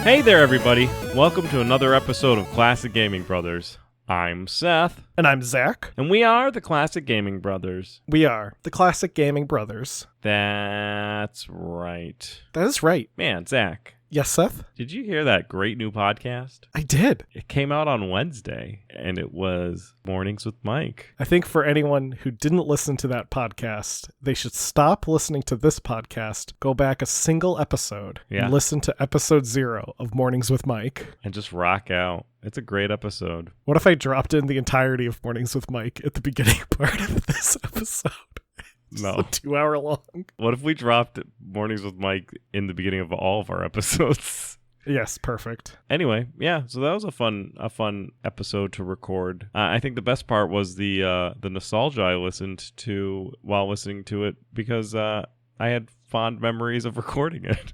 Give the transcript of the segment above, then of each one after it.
Hey there, everybody. Welcome to another episode of Classic Gaming Brothers. I'm Seth. And I'm Zach. And we are the Classic Gaming Brothers. We are the Classic Gaming Brothers. That's right. That is right. Man, Zach. Yes, Seth? Did you hear that great new podcast? I did. It came out on Wednesday, and it was Mornings with Mike. I think for anyone who didn't listen to that podcast, they should stop listening to this podcast, go back a single episode, and listen to episode 0 of Mornings with Mike. And just rock out. It's a great episode. What if I dropped in the entirety of Mornings with Mike at the beginning part of this episode? No. 2 hour long. What if we dropped Mornings with Mike in the beginning of all of our episodes? Yes, perfect. Anyway, yeah, so that was a fun episode to record. I think the best part was the nostalgia I listened to while listening to it because I had fond memories of recording it.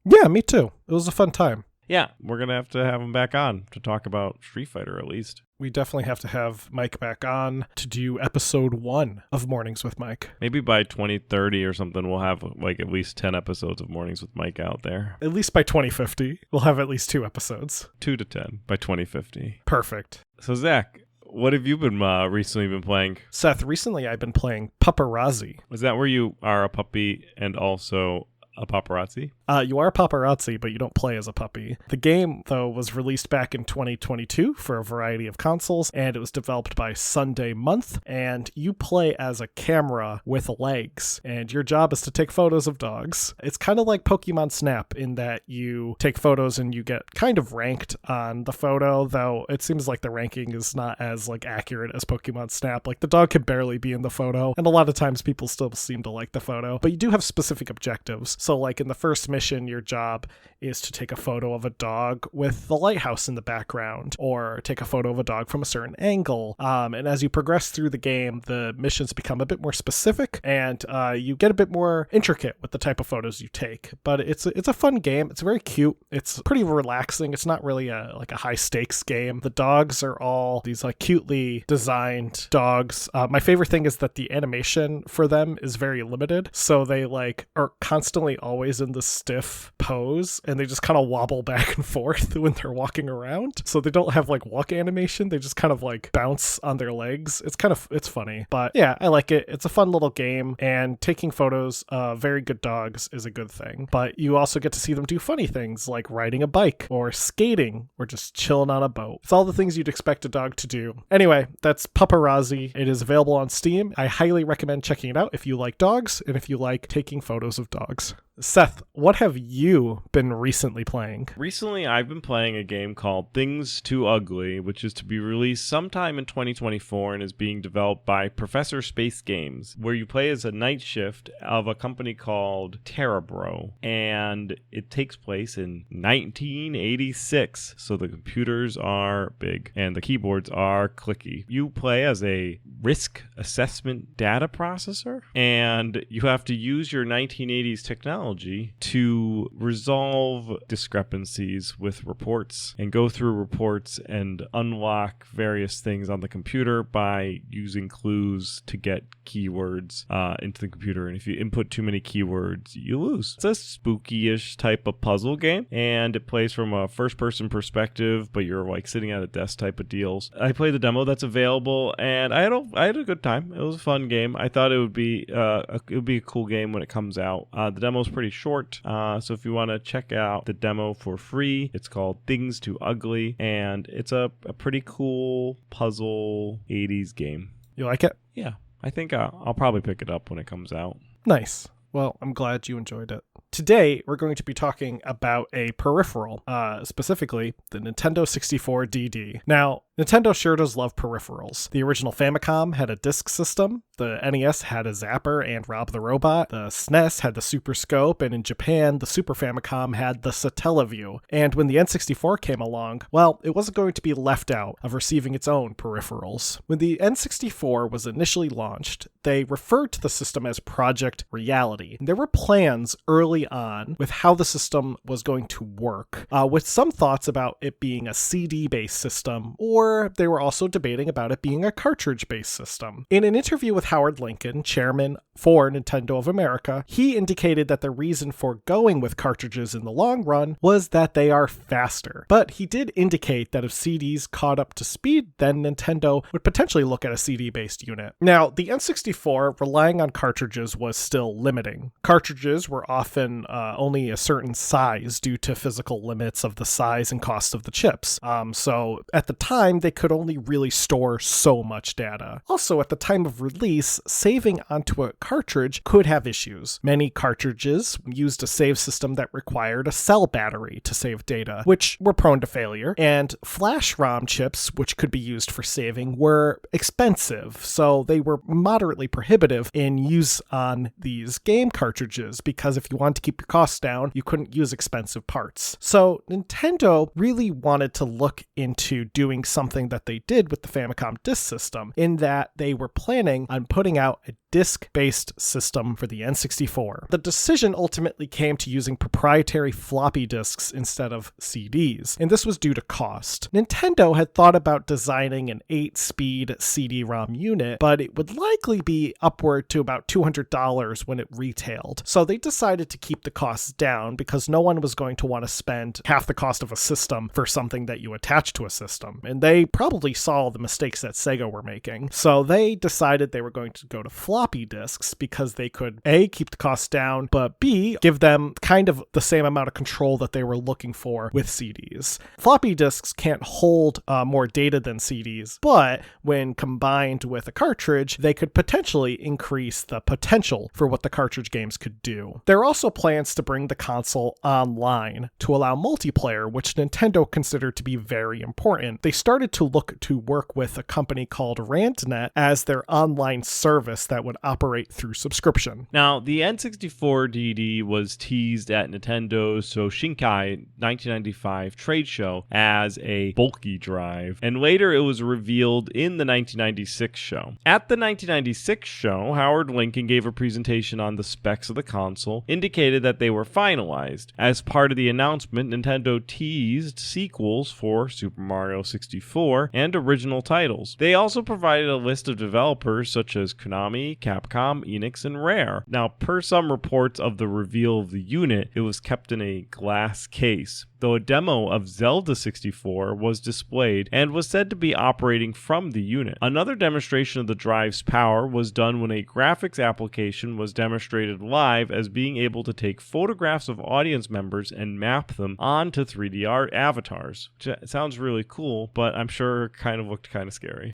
Yeah, me too. It was a fun time. Yeah, we're going to have him back on to talk about Street Fighter at least. We definitely have to have Mike back on to do episode 1 of Mornings with Mike. Maybe by 2030 or something, we'll have like at least 10 episodes of Mornings with Mike out there. At least by 2050, we'll have at least 2 episodes. 2 to 10 by 2050. Perfect. So Zach, what have you been recently been playing? Seth, recently I've been playing Paparazzi. Is that where you are a puppy and also a paparazzi? You are a paparazzi, but you don't play as a puppy. The game, though, was released back in 2022 for a variety of consoles, and it was developed by Sunday Month, and you play as a camera with legs, and your job is to take photos of dogs. It's kind of like Pokemon Snap in that you take photos and you get kind of ranked on the photo, though it seems like the ranking is not as accurate as Pokemon Snap. Like the dog can barely be in the photo, and a lot of times people still seem to like the photo, but you do have specific objectives. So like in the first mission, your job is to take a photo of a dog with the lighthouse in the background, or take a photo of a dog from a certain angle. And as you progress through the game, the missions become a bit more specific, and you get a bit more intricate with the type of photos you take. But it's a fun game. It's very cute. It's pretty relaxing. It's not really a high stakes game. The dogs are all these cutely designed dogs. My favorite thing is that the animation for them is very limited, so they are constantly always in the stiff pose, and they just kind of wobble back and forth when they're walking around. So they don't have walk animation. They just kind of bounce on their legs. It's funny. But yeah, I like it. It's a fun little game, and taking photos of very good dogs is a good thing. But you also get to see them do funny things like riding a bike or skating or just chilling on a boat. It's all the things you'd expect a dog to do. Anyway, that's Paparazzi. It is available on Steam. I highly recommend checking it out if you like dogs and if you like taking photos of dogs. Seth, what have you been recently playing? Recently, I've been playing a game called Things Too Ugly, which is to be released sometime in 2024 and is being developed by Professor Space Games, where you play as a night shift of a company called Terabro, and it takes place in 1986, so the computers are big and the keyboards are clicky. You play as a risk assessment data processor, and you have to use your 1980s technology to resolve discrepancies with reports and go through reports and unlock various things on the computer by using clues to get keywords into the computer. And if you input too many keywords, you lose. It's a spooky-ish type of puzzle game, and it plays from a first-person perspective, but you're sitting at a desk type of deals. I played the demo that's available, and I had a good time. It was a fun game. I thought it would be a cool game when it comes out. The demo's pretty short, so if you want to check out the demo for free, it's called Things Too Ugly, and it's a pretty cool puzzle 80s game. You like it? Yeah, I think I'll probably pick it up when it comes out. Nice. Well, I'm glad you enjoyed it. Today, we're going to be talking about a peripheral, specifically the Nintendo 64 DD. Now, Nintendo sure does love peripherals. The original Famicom had a disk system, the NES had a zapper and Rob the Robot, the SNES had the Super Scope, and in Japan, the Super Famicom had the Satellaview. And when the N64 came along, well, it wasn't going to be left out of receiving its own peripherals. When the N64 was initially launched, they referred to the system as Project Reality. There were plans early on with how the system was going to work, with some thoughts about it being a CD-based system or or they were also debating about it being a cartridge-based system. In an interview with Howard Lincoln, chairman for Nintendo of America, he indicated that the reason for going with cartridges in the long run was that they are faster. But he did indicate that if CDs caught up to speed, then Nintendo would potentially look at a CD-based unit. Now, the N64 relying on cartridges was still limiting. Cartridges were often only a certain size due to physical limits of the size and cost of the chips. So at the time, they could only really store so much data. Also, at the time of release, saving onto a cartridge could have issues. Many cartridges used a save system that required a cell battery to save data, which were prone to failure, and flash ROM chips, which could be used for saving, were expensive, so they were moderately prohibitive in use on these game cartridges, because if you wanted to keep your costs down, you couldn't use expensive parts. So Nintendo really wanted to look into doing something that they did with the Famicom disk system, in that they were planning on putting out a disk-based system for the N64. The decision ultimately came to using proprietary floppy disks instead of CDs, and this was due to cost. Nintendo had thought about designing an 8-speed CD-ROM unit, but it would likely be upward to about $200 when it retailed. So they decided to keep the costs down because no one was going to want to spend half the cost of a system for something that you attach to a system. And they probably saw the mistakes that Sega were making. So they decided they were going to go to floppy disks because they could A, keep the costs down, but B, give them kind of the same amount of control that they were looking for with CDs. Floppy disks can't hold more data than CDs, but when combined with a cartridge, they could potentially increase the potential for what the cartridge games could do. There are also plans to bring the console online to allow multiplayer, which Nintendo considered to be very important. They started to look to work with a company called RandNet as their online service that would operate through subscription. Now, the N64 DD was teased at Nintendo's Shinkai 1995 trade show as a bulky drive, and later it was revealed in the 1996 show. At the 1996 show, Howard Lincoln gave a presentation on the specs of the console, indicated that they were finalized. As part of the announcement, Nintendo teased sequels for Super Mario 64 and original titles. They also provided a list of developers such as Konami, Capcom, Enix, and Rare. Now, per some reports of the reveal of the unit, it was kept in a glass case, though a demo of Zelda 64 was displayed and was said to be operating from the unit. Another demonstration of the drive's power was done when a graphics application was demonstrated live as being able to take photographs of audience members and map them onto 3D art avatars. Which sounds really cool, but I'm sure it kind of looked kind of scary.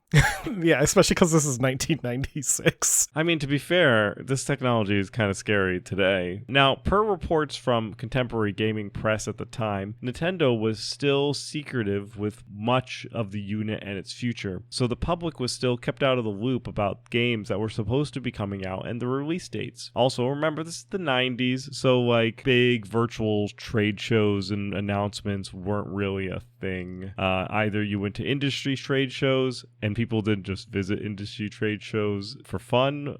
Yeah, especially because this is 1996. I mean, to be fair, this technology is kind of scary today. Now, per reports from contemporary gaming press at the time, Nintendo was still secretive with much of the unit and its future, so the public was still kept out of the loop about games that were supposed to be coming out and the release dates. Also, remember, this is the 90s, so like big virtual trade shows and announcements weren't really a thing. Either you went to industry trade shows and people didn't just visit industry trade shows for fun,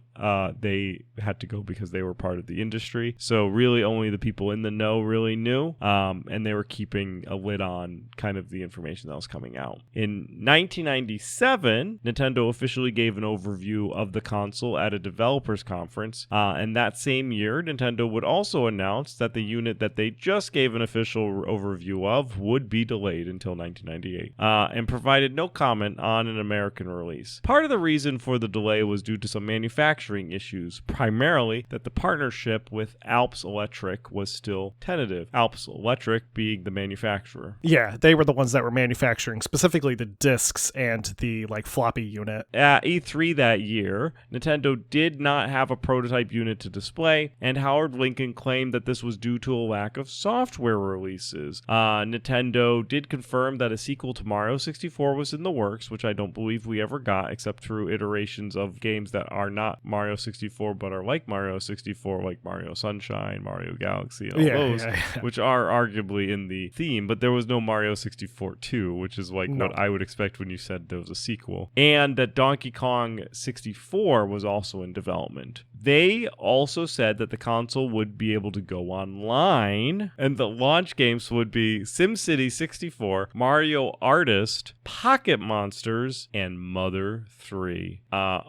they had to go because they were part of the industry. So really only the people in the know really knew, and they were keeping a lid on kind of the information that was coming out. In 1997, Nintendo officially gave an overview of the console at a developers conference, and that same year, Nintendo would also announce that the unit that they just gave an official overview of would be delayed until 1998, and provided no comment on an American release. Part of the reason for the delay was due to some manufacturing issues, primarily that the partnership with Alps Electric was still tentative. Alps Electric being the manufacturer. Yeah, they were the ones that were manufacturing specifically the discs and the floppy unit. At E3 that year, Nintendo did not have a prototype unit to display, and Howard Lincoln claimed that this was due to a lack of software releases. Nintendo did confirm that a sequel to Mario 64 was in the works, which I don't believe we ever got, except through iterations of games that are not Mario 64 but are like Mario 64, like Mario Sunshine, Mario Galaxy, and all those, which are arguably in on the theme, but there was no Mario 64 2, which is like No. what I would expect when you said there was a sequel. And that Donkey Kong 64 was also in development. They also said that the console would be able to go online, and the launch games would be SimCity 64, Mario Artist, Pocket Monsters, and Mother 3.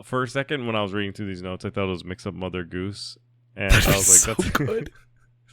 For a second, when I was reading through these notes, I thought it was Mix Up Mother Goose. And I was like, that's good.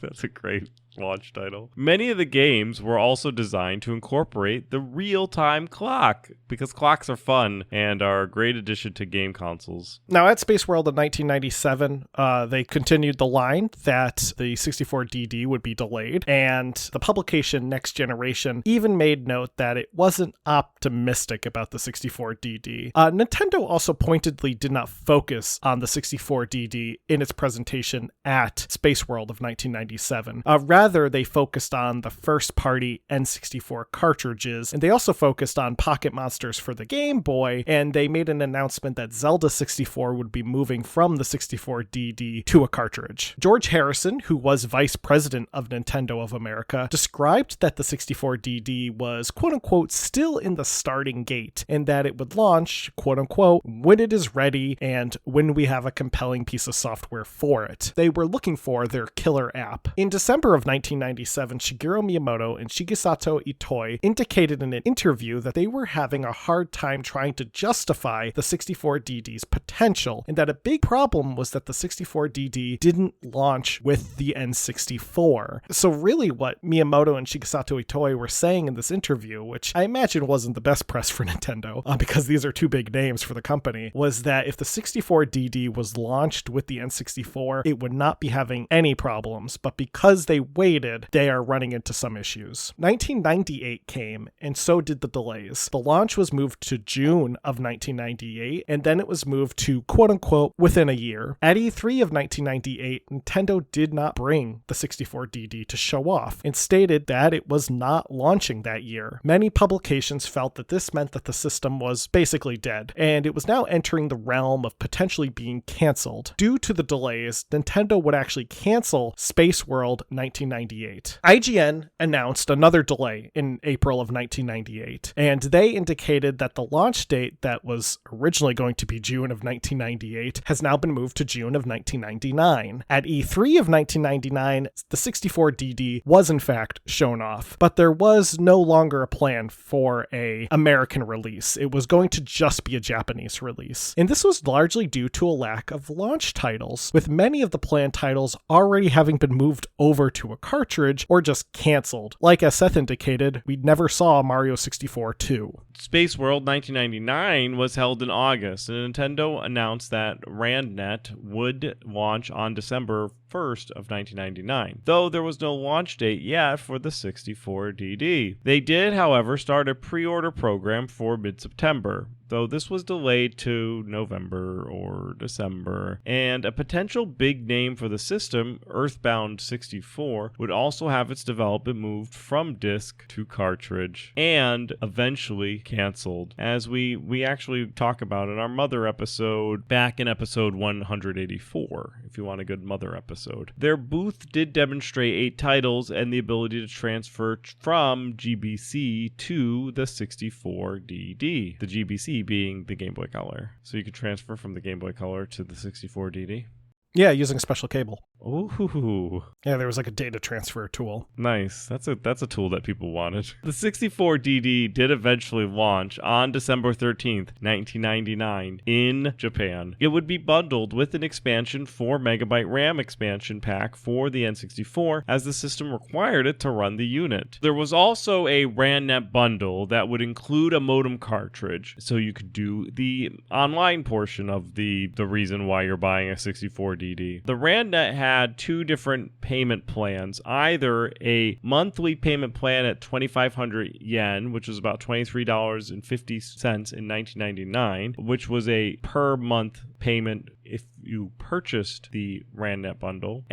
That's a great launch title. Many of the games were also designed to incorporate the real-time clock, because clocks are fun and are a great addition to game consoles. Now, at Space World in 1997, they continued the line that the 64DD would be delayed, and the publication Next Generation even made note that it wasn't optimistic about the 64DD. Nintendo also pointedly did not focus on the 64DD in its presentation at Space World of 1997. Rather, they focused on the first-party N64 cartridges, and they also focused on Pocket Monsters for the Game Boy, and they made an announcement that Zelda 64 would be moving from the 64DD to a cartridge. George Harrison, who was vice president of Nintendo of America, described that the 64DD was quote-unquote still in the starting gate, and that it would launch quote-unquote when it is ready and when we have a compelling piece of software for it. They were looking for their killer app. In December of 1997, Shigeru Miyamoto and Shigesato Itoi indicated in an interview that they were having a hard time trying to justify the 64DD's potential, and that a big problem was that the 64DD didn't launch with the N64. So really what Miyamoto and Shigesato Itoi were saying in this interview, which I imagine wasn't the best press for Nintendo, because these are two big names for the company, was that if the 64DD was launched with the N64, it would not be having any problems, but because they waited, they are running into some issues. 1998 came, and so did the delays. The launch was moved to June of 1998, and then it was moved to quote-unquote within a year. At E3 of 1998, Nintendo did not bring the 64DD to show off, and stated that it was not launching that year. Many publications felt that this meant that the system was basically dead, and it was now entering the realm of potentially being canceled. Due to the delays, Nintendo would actually cancel Space World 1998. IGN announced another delay in April of 1998, and they indicated that the launch date that was originally going to be June of 1998 has now been moved to June of 1999. At E3 of 1999, the 64DD was in fact shown off, but there was no longer a plan for an American release. It was going to just be a Japanese release. And this was largely due to a lack of launch titles, with many of the planned titles already having been moved over to a cartridge or just canceled. Like as Seth indicated, we never saw Mario 64 2. Space World 1999 was held in August, and Nintendo announced that RandNet would launch on December 1st of 1999, though there was no launch date yet for the 64DD. They did, however, start a pre-order program for mid-September, though this was delayed to November or December, and a potential big name for the system, Earthbound 64, would also have its development moved from disc to cartridge, and eventually canceled, as we actually talk about in our Mother episode back in episode 184, if you want a good Mother episode. Their booth did demonstrate 8 titles and the ability to transfer from GBC to the 64DD, the GBC being the Game Boy Color. So you could transfer from the Game Boy Color to the 64DD. Yeah, using a special cable. Ooh. Yeah, there was like a data transfer tool. Nice. That's a tool that people wanted. The 64DD did eventually launch on December 13th, 1999 in Japan. It would be bundled with an expansion 4 megabyte RAM expansion pack for the N64, as the system required it to run the unit. There was also a RandNet bundle that would include a modem cartridge, so you could do the online portion of the reason why you're buying a 64DD. The RandNet had 2 different payment plans, either a monthly payment plan at 2,500 yen, which was about $23.50 in 1999, which was a per month payment if you purchased the RandNet bundle,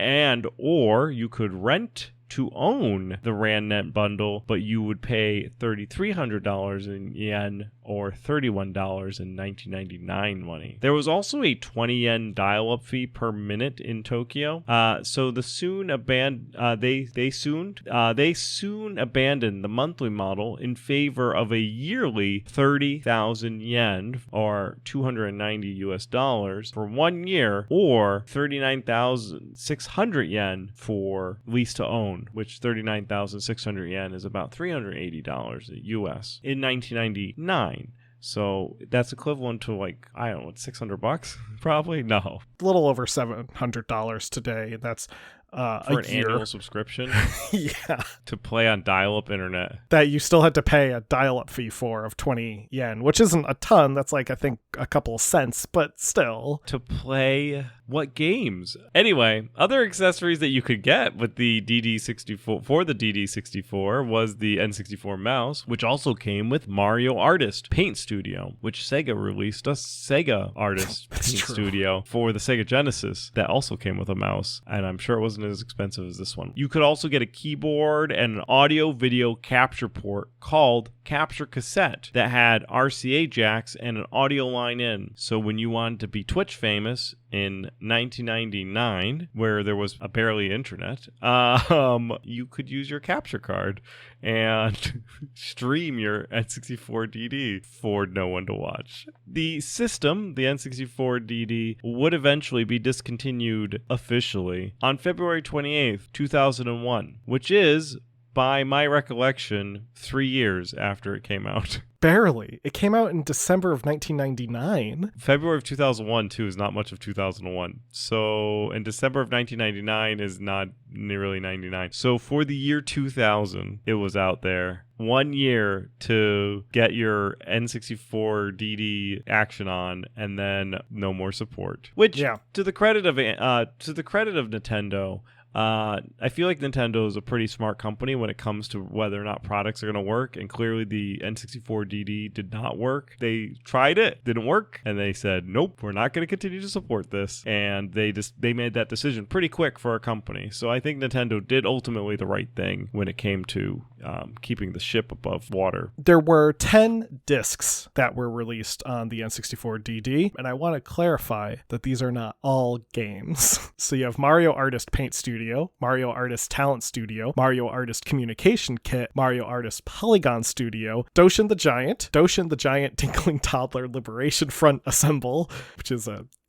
or you could rent to own the RANDnet bundle, but you would pay $3,300 in yen or $31 in 1999 money. There was also a 20 yen dial-up fee per minute in Tokyo. So they soon abandoned the monthly model in favor of a yearly 30,000 yen or $290 for 1 year, or 39,600 yen for lease to own, which 39,600 yen is about $380 US in 1999. So that's equivalent to, like, I don't know, $600 probably? No. A little over $700 today. That's for an annual subscription. Yeah. To play on dial-up internet. That you still had to pay a dial-up fee for of 20 yen, which isn't a ton. That's like, I think, a couple of cents, but still. To play what games? Anyway, other accessories that you could get with the DD64 for the DD64 was the N64 mouse, which also came with Mario Artist Paint Studio, which Sega released a Sega Artist Paint Studio for the Sega Genesis that also came with a mouse, and I'm sure it wasn't as expensive as this one. You could also get a keyboard and an audio-video capture port called Capture Cassette that had RCA jacks and an audio line in. So when you wanted to be Twitch famous in 1999, where there was a barely internet, you could use your capture card and stream your N64DD for no one to watch. The system, the N64DD, would eventually be discontinued officially on February 28th, 2001, which is, by my recollection, 3 years after it came out. Barely. It came out in December of 1999. February of 2001, too, is not much of 2001. So, in December of 1999 is not nearly 99. So, for the year 2000, it was out there. 1 year to get your N64DD action on, and then no more support. Which, to the credit of Nintendo, I feel like Nintendo is a pretty smart company when it comes to whether or not products are going to work, and clearly the N64DD did not work. They tried it, didn't work, and they said, nope, we're not going to continue to support this, and they made that decision pretty quick for a company. So I think Nintendo did ultimately the right thing when it came to keeping the ship above water. There were 10 discs that were released on the N64DD, and I want to clarify that these are not all games. So you have Mario Artist Paint Studio, Mario Artist Talent Studio, Mario Artist Communication Kit, Mario Artist Polygon Studio, Doshin the Giant Tinkling Toddler Liberation Front Assemble, which is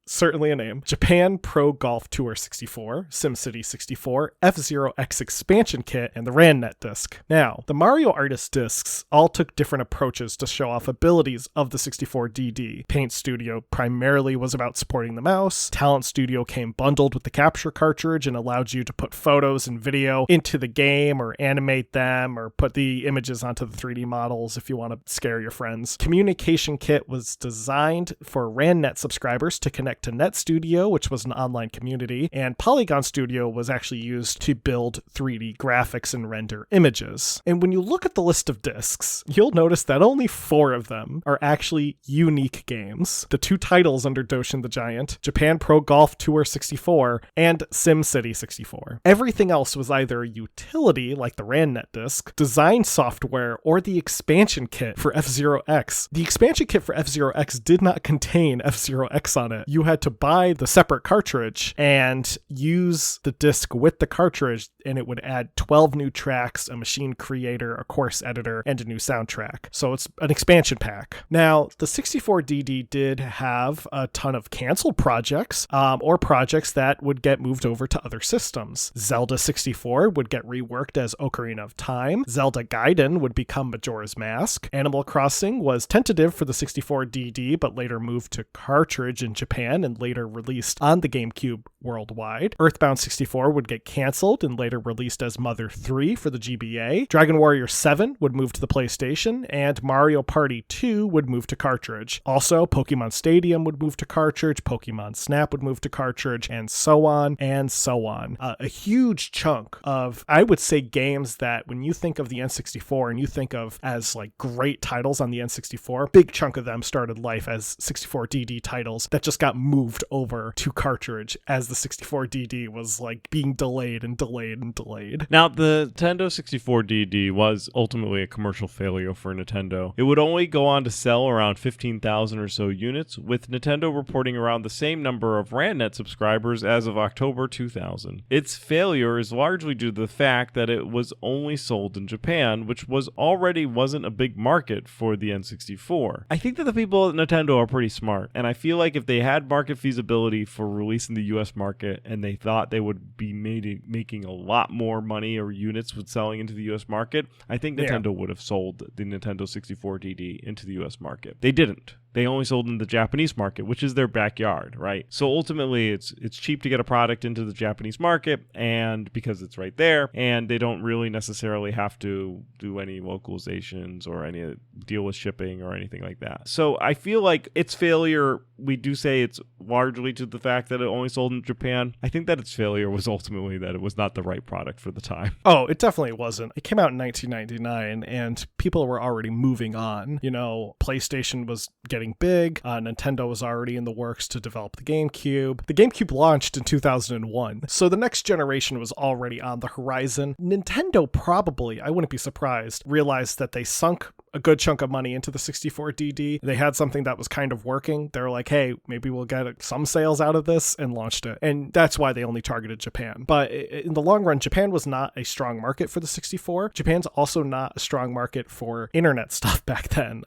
certainly a name, Japan Pro Golf Tour 64, SimCity 64, F-Zero X Expansion Kit, and the RANDnet disc. Now, the Mario Artist discs all took different approaches to show off abilities of the 64DD. Paint Studio primarily was about supporting the mouse. Talent Studio came bundled with the capture cartridge and allowed you to put photos and video into the game, or animate them, or put the images onto the 3D models if you want to scare your friends. Communication Kit was designed for RANDnet subscribers to connect to NetStudio, which was an online community, and Polygon Studio was actually used to build 3D graphics and render images. And when you look at the list of discs, you'll notice that only 4 of them are actually unique games. The 2 titles under Doshin the Giant, Japan Pro Golf Tour 64, and SimCity 64. Everything else was either a utility, like the RANDnet disc, design software, or the expansion kit for F-Zero X. The expansion kit for F-Zero X did not contain F-Zero X on it. You had to buy the separate cartridge and use the disc with the cartridge, and it would add 12 new tracks, a machine creator, a course editor, and a new soundtrack. So it's an expansion pack. Now, the 64DD did have a ton of canceled projects, or projects that would get moved over to other systems. Zelda 64 would get reworked as Ocarina of Time. Zelda Gaiden would become Majora's Mask. Animal Crossing was tentative for the 64DD, but later moved to cartridge in Japan and later released on the GameCube worldwide. Earthbound 64 would get canceled and later released as Mother 3 for the GBA. Dragon Warrior 7 would move to the PlayStation, and Mario Party 2 would move to cartridge. Also, Pokemon Stadium would move to cartridge, Pokemon Snap would move to cartridge, and so on and so on. A huge chunk of, I would say, games that when you think of the N64 and you think of as like great titles on the N64, big chunk of them started life as 64DD titles that just got moved over to cartridge as the 64DD was like being delayed and delayed and delayed. Now, the Nintendo 64DD was ultimately a commercial failure for Nintendo. It would only go on to sell around 15,000 or so units, with Nintendo reporting around the same number of RandNet subscribers as of October 2000. Its failure is largely due to the fact that it was only sold in Japan, which wasn't a big market for the N64. I think that the people at Nintendo are pretty smart, and I feel like if they had market feasibility for releasing the US market and they thought they would be making a lot more money or units with selling into the US market, I think Nintendo would have sold the Nintendo 64DD into the US market. They didn't. They only sold in the Japanese market, which is their backyard, right? So ultimately, it's cheap to get a product into the Japanese market, and because it's right there, and they don't really necessarily have to do any localizations or any deal with shipping or anything like that. So I feel like its failure, we do say it's largely to the fact that it only sold in Japan. I think that its failure was ultimately that it was not the right product for the time. Oh, it definitely wasn't. It came out in 1999, and people were already moving on. You know, PlayStation was getting big. Nintendo was already in the works to develop the GameCube. The GameCube launched in 2001, so the next generation was already on the horizon. Nintendo probably, I wouldn't be surprised, realized that they sunk a good chunk of money into the 64DD. They had something that was kind of working. They were like, hey, maybe we'll get some sales out of this, and launched it. And that's why they only targeted Japan. But in the long run, Japan was not a strong market for the 64. Japan's also not a strong market for internet stuff back then.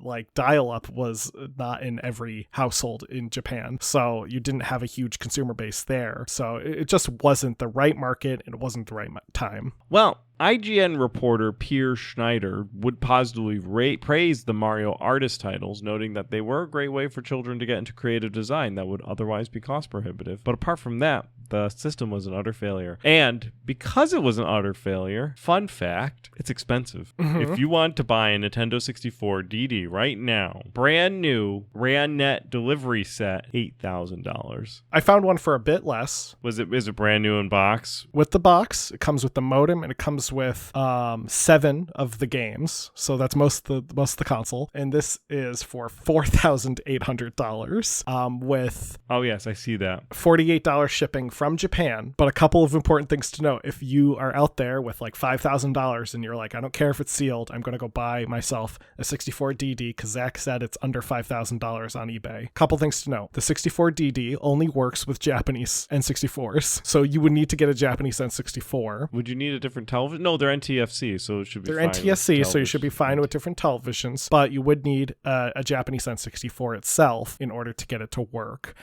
Like dial-up was not in every household in Japan. So you didn't have a huge consumer base there. So it just wasn't the right market, and it wasn't the right time. Well, IGN reporter Pierre Schneider would positively praise the Mario Artist titles, noting that they were a great way for children to get into creative design that would otherwise be cost prohibitive. But apart from that, the system was an utter failure. And because it was an utter failure, fun fact, it's expensive. Mm-hmm. If you want to buy a Nintendo 64 DD right now, brand new RandNet delivery set, $8,000. I found one for a bit less. Is it brand new in box? With the box, it comes with the modem, and it comes with 7 of the games. So that's most of the console. And this is for $4,800 with... Oh, yes, I see that. $48 shipping from Japan. But a couple of important things to note. If you are out there with like $5,000 and you're like, I don't care if it's sealed, I'm going to go buy myself a 64DD because Zach said it's under $5,000 on eBay. Couple things to note. The 64DD only works with Japanese N64s. So you would need to get a Japanese N64. Would you need a different television? No, they're NTFC, so it should be fine. They're NTSC, so you should be fine with different televisions. But you would need a Japanese N64 itself in order to get it to work.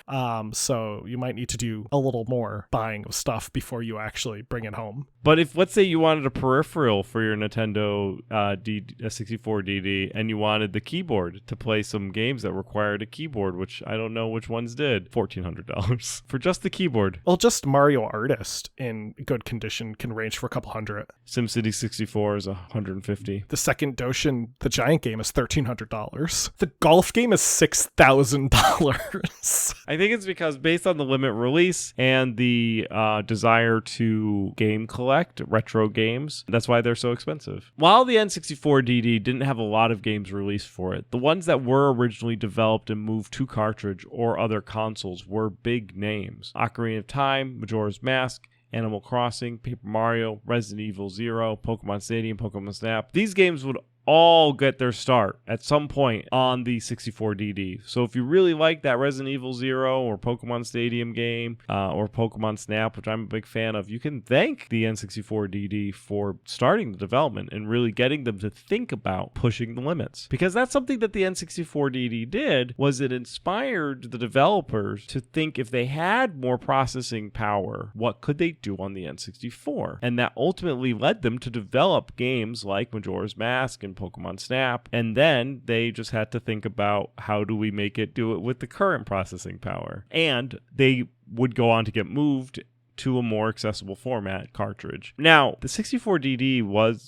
So you might need to do a little more buying of stuff before you actually bring it home. But if, let's say you wanted a peripheral for your Nintendo 64DD and you wanted the keyboard to play some games that required a keyboard, which I don't know which ones did, $1,400 for just the keyboard. Well, just Mario Artist in good condition can range for a couple hundred. SimCity 64 is $150. The second Doshin, the giant game, is $1,300. The golf game is $6,000. I think it's because based on the limit release and the desire to game collect retro games, that's why they're so expensive. While the N64DD didn't have a lot of games released for it, the ones that were originally developed and moved to cartridge or other consoles were big names. Ocarina of Time, Majora's Mask, Animal Crossing, Paper Mario, Resident Evil 0, Pokemon Stadium, Pokemon Snap. These games would all get their start at some point on the 64DD. So if you really like that Resident Evil 0 or Pokemon Stadium game or Pokemon Snap, which I'm a big fan of, you can thank the N64DD for starting the development and really getting them to think about pushing the limits. Because that's something that the N64DD did, was it inspired the developers to think if they had more processing power, what could they do on the N64? And that ultimately led them to develop games like Majora's Mask and Pokemon Snap, and then they just had to think about how do we make it do it with the current processing power. And they would go on to get moved to a more accessible format cartridge. Now, the 64DD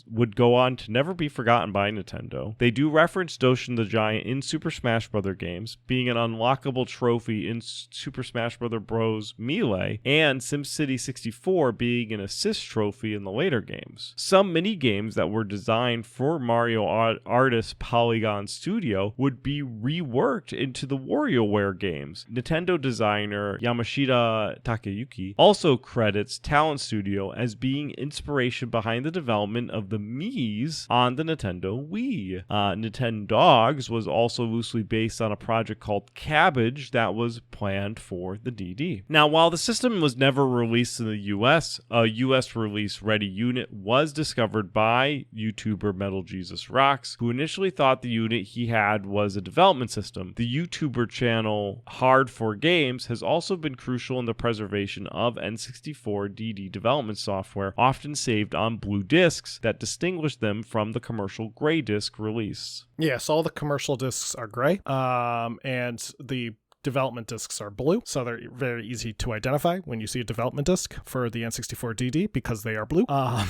would go on to never be forgotten by Nintendo. They do reference Doshin the Giant in Super Smash Bros. Games, being an unlockable trophy in Super Smash Bros. Melee, and SimCity 64 being an assist trophy in the later games. Some mini games that were designed for Mario Artist Polygon Studio would be reworked into the WarioWare games. Nintendo designer Yamashita Takayuki also credits Talent Studio as being inspiration behind the development of the Miis on the Nintendo Wii. Nintendogs was also loosely based on a project called Cabbage that was planned for the DD. Now, while the system was never released in the US, a US release ready unit was discovered by YouTuber Metal Jesus Rocks, who initially thought the unit he had was a development system. The YouTuber channel Hard for Games has also been crucial in the preservation of N64 DD development software, often saved on blue discs that distinguish them from the commercial gray disc release. Yes, all the commercial discs are gray, and the development discs are blue, so they're very easy to identify when you see a development disc for the N64DD because they are blue.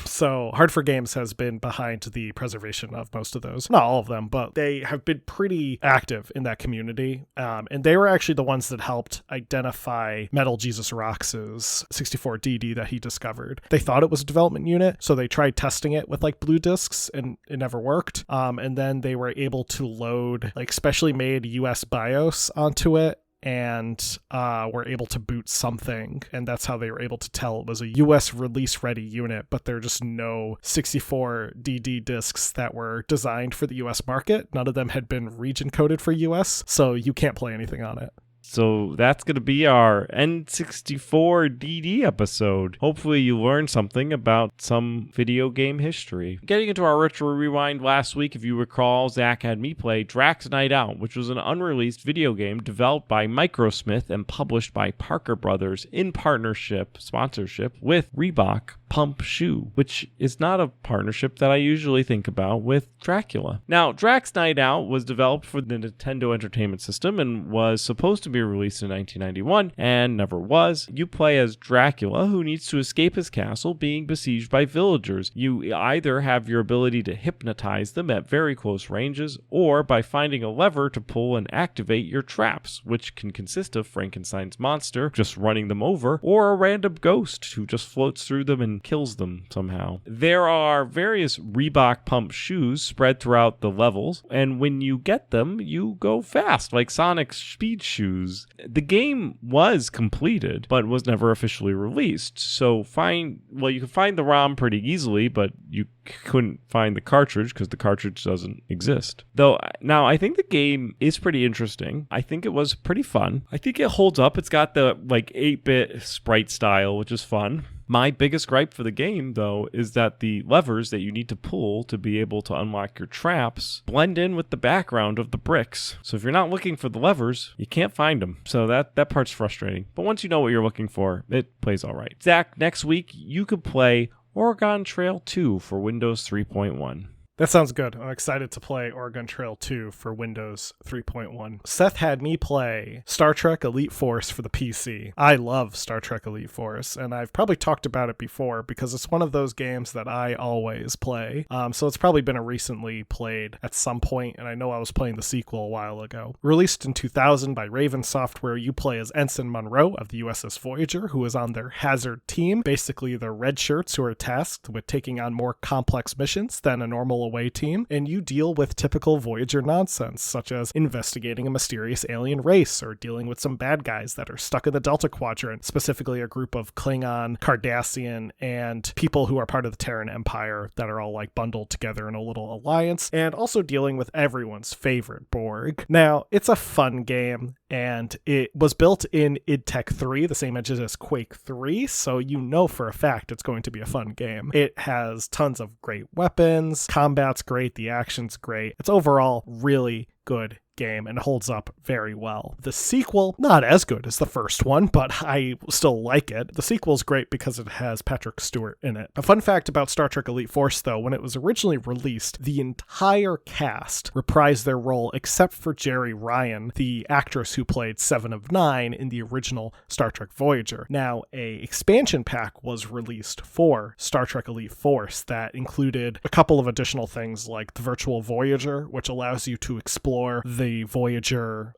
So Hard for Games has been behind the preservation of most of those. Not all of them, but they have been pretty active in that community, and they were actually the ones that helped identify Metal Jesus Rocks' 64DD that he discovered. They thought it was a development unit, so they tried testing it with like blue discs, and it never worked. And then they were able to load like specially made US BIOS onto it, and were able to boot something, and that's how they were able to tell it was a US release ready unit, but there are just no 64DD discs that were designed for the US market. None of them had been region coded for US, so you can't play anything on it. So that's going to be our N64DD episode. Hopefully you learned something about some video game history. Getting into our Retro Rewind last week, if you recall, Zach had me play Drax Night Out, which was an unreleased video game developed by Microsmith and published by Parker Brothers in sponsorship with Reebok Pump Shoe, which is not a partnership that I usually think about with Dracula. Now, Drax Night Out was developed for the Nintendo Entertainment System and was supposed to be released in 1991 and never was. You play as Dracula, who needs to escape his castle being besieged by villagers. You either have your ability to hypnotize them at very close ranges, or by finding a lever to pull and activate your traps, which can consist of Frankenstein's monster just running them over, or a random ghost who just floats through them and kills them somehow. There are various Reebok Pump shoes spread throughout the levels, and when you get them, you go fast, like Sonic's speed shoes. The game was completed, but was never officially released, so you can find the ROM pretty easily, but you couldn't find the cartridge because the cartridge doesn't exist. Though, now, I think the game is pretty interesting. I think it was pretty fun. I think it holds up. It's got the, 8-bit sprite style, which is fun. My biggest gripe for the game, though, is that the levers that you need to pull to be able to unlock your traps blend in with the background of the bricks. So if you're not looking for the levers, you can't find them. So that part's frustrating. But once you know what you're looking for, it plays all right. Zach, next week, you could play Oregon Trail 2 for Windows 3.1. That sounds good. I'm excited to play Oregon Trail 2 for Windows 3.1. Seth had me play Star Trek Elite Force for the PC. I love Star Trek Elite Force, and I've probably talked about it before because it's one of those games that I always play. So it's probably been recently played at some point, and I know I was playing the sequel a while ago. Released in 2000 by Raven Software, you play as Ensign Monroe of the USS Voyager, who is on their Hazard team, basically the red shirts who are tasked with taking on more complex missions than a normal away team, and you deal with typical Voyager nonsense, such as investigating a mysterious alien race or dealing with some bad guys that are stuck in the Delta Quadrant, specifically a group of Klingon, Cardassian, and people who are part of the Terran Empire that are all bundled together in a little alliance, and also dealing with everyone's favorite Borg. Now, it's a fun game, and it was built in id Tech 3, the same engine as Quake 3, so you know for a fact it's going to be a fun game. It has tons of great weapons, combat's great, the action's great. It's overall really good game and holds up very well. The sequel, not as good as the first one, but I still like it. The sequel is great because it has Patrick Stewart in it. A fun fact about Star Trek Elite Force, though, when it was originally released, the entire cast reprised their role except for Jeri Ryan, the actress who played Seven of Nine in the original Star Trek Voyager. Now, a expansion pack was released for Star Trek Elite Force that included a couple of additional things like the Virtual Voyager, which allows you to explore the Voyager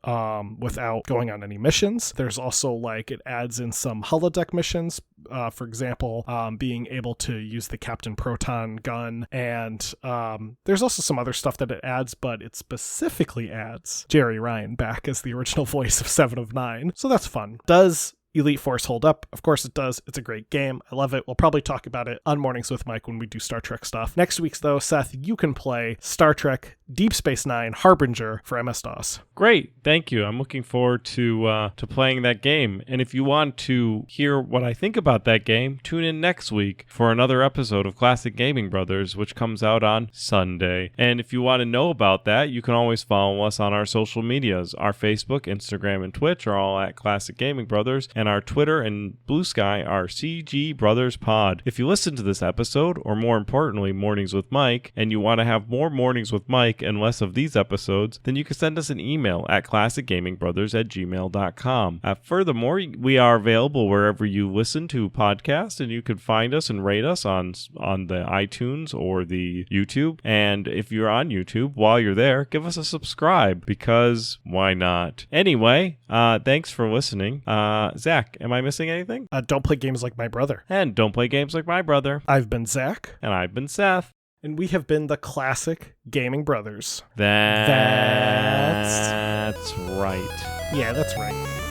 without going on any missions. There's also it adds in some holodeck missions, for example, being able to use the Captain Proton gun, and there's also some other stuff that it adds, but it specifically adds Jeri Ryan back as the original voice of Seven of Nine, so that's fun. Does Elite Force hold up? Of course it does. It's a great game. I love it. We'll probably talk about it on Mornings with Mike when we do Star Trek stuff. Next week's, though, Seth, you can play Star Trek Deep Space Nine Harbinger for MS-DOS. Great. Thank you. I'm looking forward to playing that game. And if you want to hear what I think about that game, tune in next week for another episode of Classic Gaming Brothers, which comes out on Sunday. And if you want to know about that, you can always follow us on our social medias. Our Facebook, Instagram, and Twitch are all at Classic Gaming Brothers, and our Twitter and Blue Sky are CG Brothers Pod. If you listen to this episode, or more importantly, Mornings with Mike, and you want to have more Mornings with Mike and less of these episodes, then you can send us an email at classicgamingbrothers@gmail.com. Furthermore, we are available wherever you listen to podcasts, and you can find us and rate us on the iTunes or the YouTube. And if you're on YouTube, while you're there, give us a subscribe, because why not? Anyway, thanks for listening. Zach, am I missing anything? Don't play games like my brother. And don't play games like my brother. I've been Zach. And I've been Seth. And we have been the Classic Gaming Brothers. That's right. Yeah, that's right.